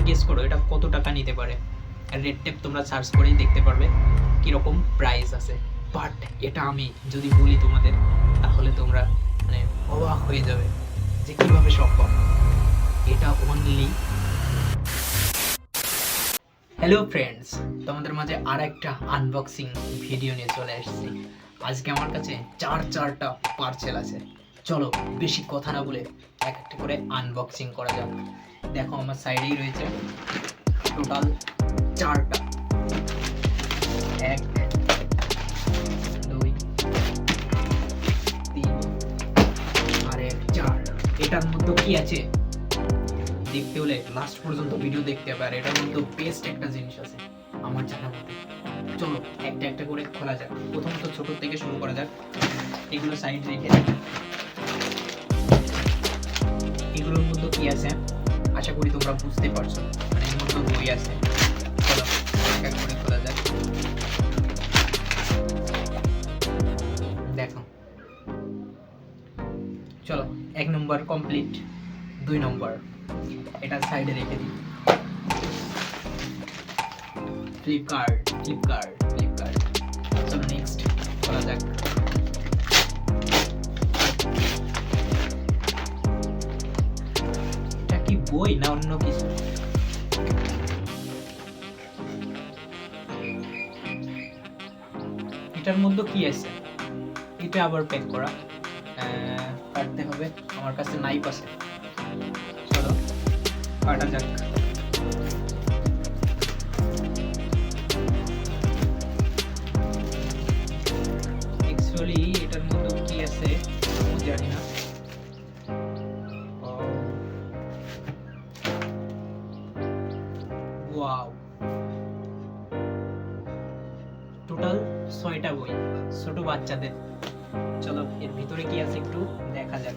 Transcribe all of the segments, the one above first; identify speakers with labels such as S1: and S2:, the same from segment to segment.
S1: Guess করো এটা কত টাকা নিতে পারে। রেড টেপ তোমরা সার্চ করেই দেখতে পারবে কীরকম প্রাইস আছে। বাট এটা আমি যদি বলি তোমাদের তাহলে তোমরা মানে অবাক হয়ে যাবে যে কীভাবে সম্ভব। এটা অনলি হ্যালো ফ্রেন্ডস, তোমাদের মাঝে আর একটা আনবক্সিং ভিডিও নিয়ে চলে এসেছি। আজকে আমার কাছে চারটা পার্সেল আছে। চলো বেশি কথা না বলে এক একটা করে আনবক্সিং করা যাক। দেখো আমার সাইডেই রয়েছে টোটাল 4টা, 1 2 3 আর 1 4। এটার মধ্যে কি আছে দেখতে হলে লাস্ট পর্যন্ত ভিডিও দেখতে হবে। আর এটার মধ্যে বেস্ট একটা জিনিস আছে আমার জানা মতে। চলো একটা একটা করে খোলা যাক। প্রথমত ছোট থেকে শুরু করা যাক। এগুলো সাইড রেখে এগুলোর মধ্যে কি আছে আশা করি তোমরা বুঝতে পারছো। মানে এর মধ্যে বই আছে। চলো এক এক করে খোলা যাক। দেখো চলো 1 নম্বর কমপ্লিট। 2 নম্বর এটা সাইডে রেখে দিই। ফ্লিপকার্ট। চলো নেক্সট করা যাক। এটা কি বই না অন্য কিছু? এটার মধ্যে কি আছে? এটা আবার প্যাক করা, কাটতে হবে। আমার কাছে নাইফ আছে, চলো কাটা যাক। অ্যাকচুয়ালি এটার মধ্যে কি আছে আমি জানি না। ওয়াও, টোটাল 6টা বই ছোট বাচ্চাদের। চলো এর ভিতরে কি আছে একটু দেখা যাক।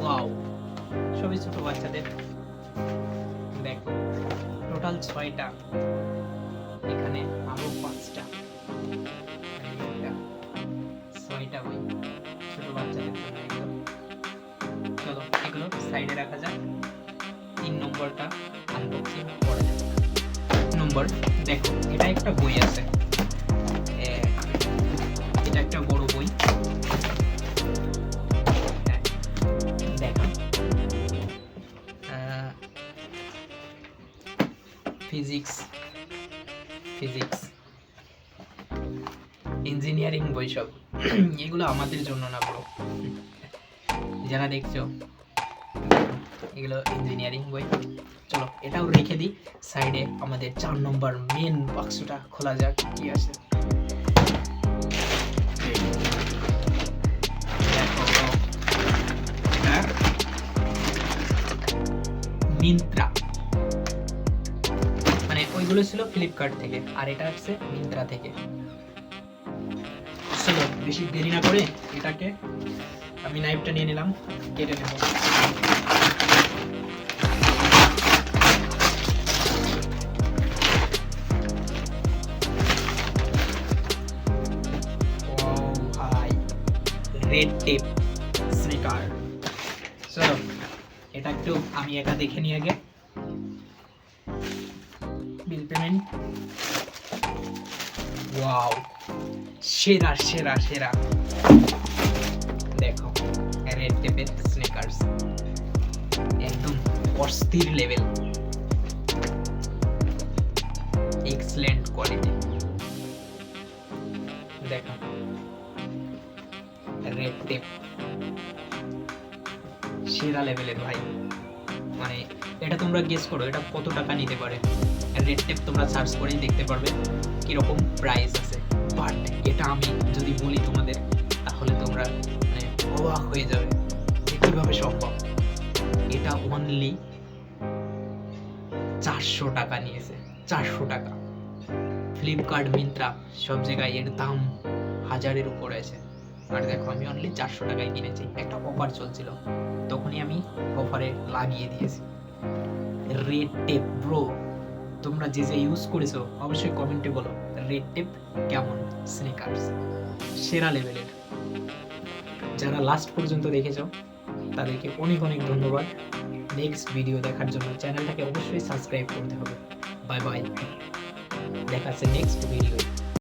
S1: ওয়াও, সবই ছোট বাচ্চাদের। দেখো টোটাল 6টা, এখানে আরো 5টা, 6টা বই ছোট বাচ্চাদের জন্য এগুলো। চলো এগুলো সাইডে রাখা যাক। 3 নম্বরটা আনবক্সিং করা যাক। 1 নম্বর দেখো এটা একটা বই আছে। এটা একটা বড় বই। দেখো ফিজিক্স ইঞ্জিনিয়ারিং বই সব। এগুলো আমাদের জন্য না ব্রো, যারা দেখছো এগুলো ইঞ্জিনিয়ারিং বই। চলো এটাও রেখে দিই সাইডে। আমাদের 4 নম্বর মেন বাক্সটা খোলা যাক কি আছে। মিন্ত্রা, মানে ওইগুলো ছিল ফ্লিপকার্ট থেকে আর এটা আসছে মিন্ত্রা থেকে। চলো বেশি দেরি না করে এটাকে আমি নাইফটা নিয়ে নিলাম, কেটে নেব। Red tape sneaker. চলো এটা একটু আমি একা দেখে নিই আগে। Bill payment. ওয়াও, সেরা সেরা সেরা। দেখো রেড টেপের স্নিকার্স একদম অস্থির লেভেল, এক্সেলেন্ট কোয়ালিটি। দেখো রেড টেপ সেরা লেভেলের ভাই। মানে এটা তোমরা গেস করো এটা কত টাকা নিতে পারে। রেড টেপ তোমরা সার্চ করেই দেখতে পারবে কিরকম প্রাইস আছে। বাট এটা আমি যদি বলি তোমাদের তাহলে তোমরা মানে অবাক হয়ে যাবে যে কীভাবে সম্ভব। এটা অনলি 400 টাকা নিয়েছে। 400 টাকা। ফ্লিপকার্ট মিন্ত্রা সব জায়গায় এর দাম 1000-এর উপরে আছে। আর দেখো আমি অনলি 400 টাকায় কিনেছি। একটা অফার চলছিল, তখনই আমি অফারে লাগিয়ে দিয়েছি। রেড টেপ ব্রো, তোমরা যে যে ইউজ করেছো অবশ্যই কমেন্টে বলো রেড টেপ কেমন স্নিকার্স। সেরা লেভেলের। যারা লাস্ট পর্যন্ত দেখেছো তাদেরকে অনেক অনেক ধন্যবাদ। নেক্সট ভিডিও দেখার জন্য চ্যানেলটাকে অবশ্যই সাবস্ক্রাইব করতে হবে। বাই বাই, দেখা হচ্ছে নেক্সট ভিডিও।